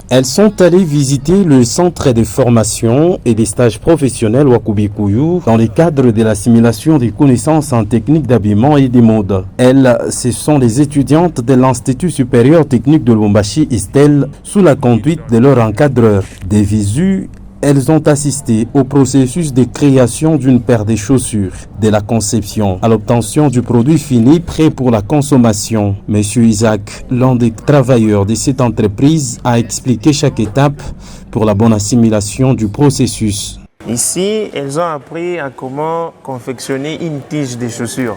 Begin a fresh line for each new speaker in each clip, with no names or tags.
Elles sont allées visiter le centre de formation et des stages professionnels Wakubikuyu dans le cadre de l'assimilation des connaissances en technique d'habillement et des modes. Elles, ce sont les étudiantes de l'Institut supérieur technique de Lubumbashi ISTEL sous la conduite de leur encadreur. Des visus, elles ont assisté au processus de création d'une paire de chaussures, de la conception à l'obtention du produit fini prêt pour la consommation. Monsieur Isaac, l'un des travailleurs de cette entreprise, a expliqué chaque étape pour la bonne assimilation du processus.
Ici, elles ont appris à comment confectionner une tige de chaussures.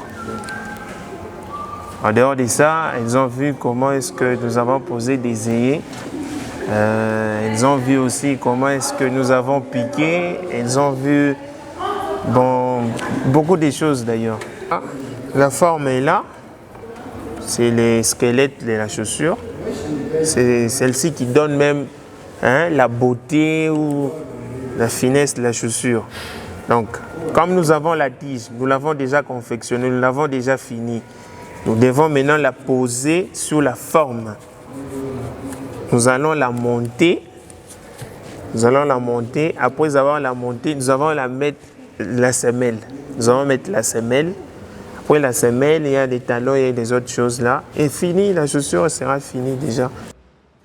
En dehors de ça, elles ont vu comment est-ce que nous avons posé des œillets. Elles ont vu aussi comment est-ce que nous avons piqué. Elles ont vu beaucoup de choses d'ailleurs. La forme est là. C'est le squelette de la chaussure. C'est celle-ci qui donne même la beauté ou la finesse de la chaussure. Donc, comme nous avons la tige, nous l'avons déjà confectionnée, nous l'avons déjà finie. Nous devons maintenant la poser sur la forme. Nous allons la monter. Après avoir la montée, nous allons la mettre la semelle. Nous allons mettre la semelle. Après la semelle, il y a des talons et des autres choses là. Et fini, la chaussure sera finie déjà.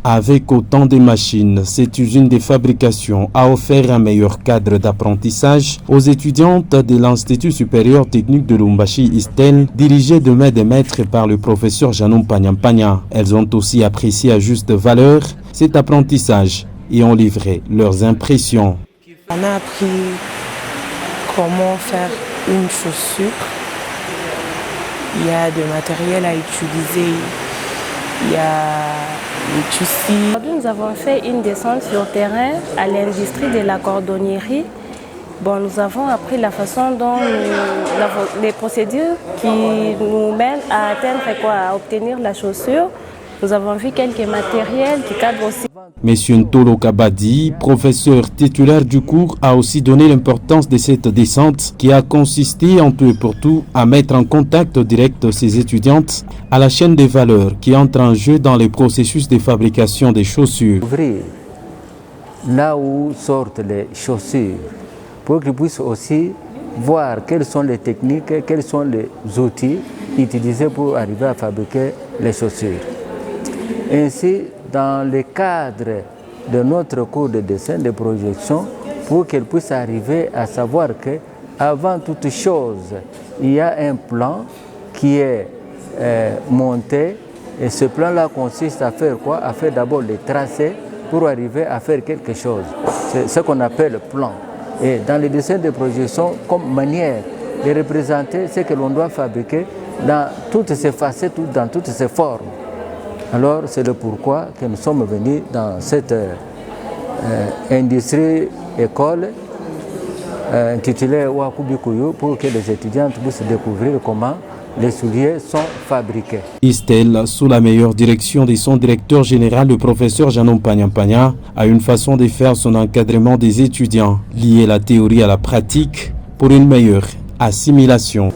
Avec autant de machines, cette usine de fabrication a offert un meilleur cadre d'apprentissage aux étudiantes de l'Institut supérieur technique de Lubumbashi ISTEL, dirigé de main de maître par le professeur Janon Pagnampagna. Elles ont aussi apprécié à juste valeur cet apprentissage et ont livré leurs impressions.
On a appris comment faire une chaussure. Il y a des matériels à utiliser. Il y a les tissus.
Aujourd'hui, nous avons fait une descente sur terrain à l'industrie de la cordonnerie. Nous avons appris la façon dont les procédures qui nous mènent à atteindre à obtenir la chaussure. Nous avons vu quelques matériels qui cadrent aussi.
Monsieur Ntolo Kabadi, professeur titulaire du cours, a aussi donné l'importance de cette descente qui a consisté en tout et pour tout à mettre en contact direct ses étudiantes à la chaîne des valeurs qui entre en jeu dans les processus de fabrication des chaussures.
Ouvrir là où sortent les chaussures pour qu'ils puissent aussi voir quelles sont les techniques, quels sont les outils utilisés pour arriver à fabriquer les chaussures. Ainsi, dans le cadre de notre cours de dessin, de projection, pour qu'elles puissent arriver à savoir qu'avant toute chose, il y a un plan qui est monté et ce plan-là consiste à faire quoi? À faire d'abord les tracés pour arriver à faire quelque chose. C'est ce qu'on appelle le plan. Et dans les dessins de projection, comme manière de représenter ce que l'on doit fabriquer dans toutes ses facettes, dans toutes ses formes. Alors c'est le pourquoi que nous sommes venus dans cette industrie école intitulée Wakubikuyu pour que les étudiants puissent découvrir comment les souliers sont fabriqués.
ISTEL, sous la meilleure direction de son directeur général, le professeur Janon Pagnampagna, a une façon de faire son encadrement des étudiants, lier la théorie à la pratique pour une meilleure assimilation.